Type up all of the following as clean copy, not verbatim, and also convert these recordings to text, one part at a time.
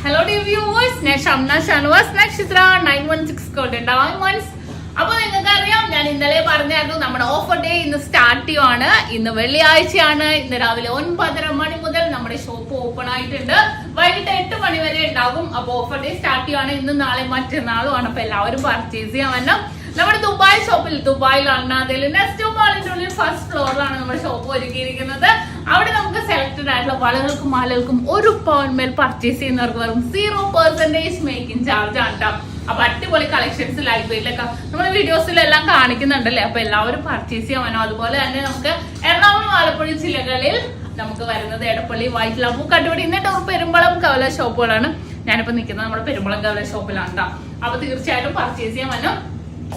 Hello dear viewers, SHAMNA Nakshathra 916 golden diamonds. അപ്പോൾ നിങ്ങൾക്ക് അറിയാം ഞാൻ ഇന്നലെ പറഞ്ഞായിരുന്നു നമ്മുടെ ഓഫർ ഡേ ഇന്ന് സ്റ്റാർട്ട് ചെയ്യുവാണ്. ഇന്ന് വെള്ളിയാഴ്ചയാണ്. ഇന്ന് രാവിലെ 9:30 മണി മുതൽ നമ്മുടെ ഷോപ്പ് ഓപ്പൺ ആയിട്ടുണ്ട്. വൈകിട്ട് 8 മണി വരെ ഉണ്ടാകും. അപ്പോൾ ഓഫർ ഡേ സ്റ്റാർട്ട് ചെയ്യുവാണ്. ഇന്ന് നാളെ മറ്റന്നാളുമാണ്. അപ്പോൾ എല്ലാവരും പർച്ചേസ് ചെയ്യാൻ വരണം. നമ്മുടെ ദുബായ് ഷോപ്പിൽ ദുബായിലാണ് അതിൽ നെക്സ്റ്റ് മാളിന്റെ ഉള്ളിൽ ഫസ്റ്റ് ഫ്ലോറിലാണ് നമ്മുടെ ഷോപ്പ് ഒരുക്കിയിരിക്കുന്നത്. അവിടെ നമുക്ക് സെലക്ടഡ് ആയിട്ടുള്ള വളകൾക്കും മാലകൾക്കും 1 പൗണ്ട് മേൽ പർച്ചേസ് ചെയ്യുന്നവർക്ക് വെറും 0% മേക്കിംഗ് ചാർജ് ആണ് കേട്ടോ. അപ്പൊ അടിപൊളി കളക്ഷൻസ് ലൈവ് വെയിലൊക്കെ നമ്മുടെ വീഡിയോസിലെല്ലാം കാണിക്കുന്നുണ്ടല്ലേ. അപ്പൊ എല്ലാവരും പർച്ചേസ് ചെയ്യാൻ വേണം. അതുപോലെ തന്നെ നമുക്ക് എറണാകുളം ആലപ്പുഴ ജില്ലകളിൽ നമുക്ക് വരുന്നത് എടപ്പള്ളി വൈറ്റില കണ്ടുപിടി എന്നിട്ട് പെരുമ്പളം കവല ഷോപ്പുകളാണ്. ഞാനിപ്പോ നിൽക്കുന്നത് നമ്മുടെ പെരുമ്പളം കവല ഷോപ്പിലാണ് കേട്ടോ. അപ്പൊ തീർച്ചയായിട്ടും പർച്ചേസ് ചെയ്യാൻ വേണം.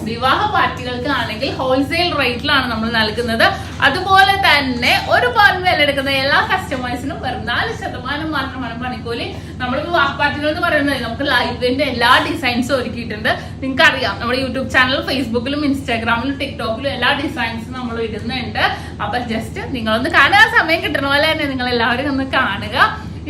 വിവാഹ പാർട്ടികൾക്ക് ആണെങ്കിൽ ഹോൾസെയിൽ റേറ്റിലാണ് നമ്മൾ നൽകുന്നത്. അതുപോലെ തന്നെ 1 പൗണ്ട് വില എടുക്കുന്ന എല്ലാ കസ്റ്റമേഴ്സിനും വെറും 4% മാത്രമാണ് പണിക്കൂലി. നമ്മൾ വിവാഹ പാർട്ടികൾ എന്ന് പറയുന്നത് നമുക്ക് ലൈവിന്റെ എല്ലാ ഡിസൈൻസും ഒരുക്കിയിട്ടുണ്ട്. നിങ്ങൾക്ക് അറിയാം നമ്മുടെ യൂട്യൂബ് ചാനൽ, ഫേസ്ബുക്കിലും ഇൻസ്റ്റാഗ്രാമിലും ടിക്ടോക്കിലും എല്ലാ ഡിസൈൻസും നമ്മൾ ഇടുന്നുണ്ട്. അപ്പൊ ജസ്റ്റ് നിങ്ങളൊന്ന് കാണുക, സമയം കിട്ടണ പോലെ തന്നെ നിങ്ങൾ എല്ലാവരും ഒന്ന് കാണുക.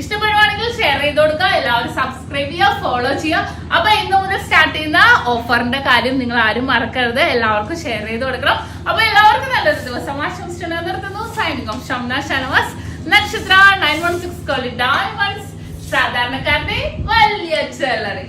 ഇഷ്ടപ്പെടുവാണെങ്കിൽ ഷെയർ ചെയ്ത് കൊടുക്കുക. എല്ലാവരും സബ്സ്ക്രൈബ് ചെയ്യുക, ഫോളോ ചെയ്യുക. അപ്പൊ ഇന്ന് മുതൽ സ്റ്റാർട്ട് ചെയ്യുന്ന ഓഫറിന്റെ കാര്യം നിങ്ങൾ ആരും മറക്കരുത്. എല്ലാവർക്കും ഷെയർ ചെയ്ത് കൊടുക്കണം. അപ്പൊ എല്ലാവർക്കും നല്ലൊരു ദിവസം ആശംസിച്ചു നിർത്തുന്നു. സൈനിങ് ഓഫ് ഷംന ഷാനവാസ്, നക്ഷത്ര 916 ഡയമണ്ട്സ്, സാധാരണക്കാരുടെ വലിയ ജ്വല്ലറി.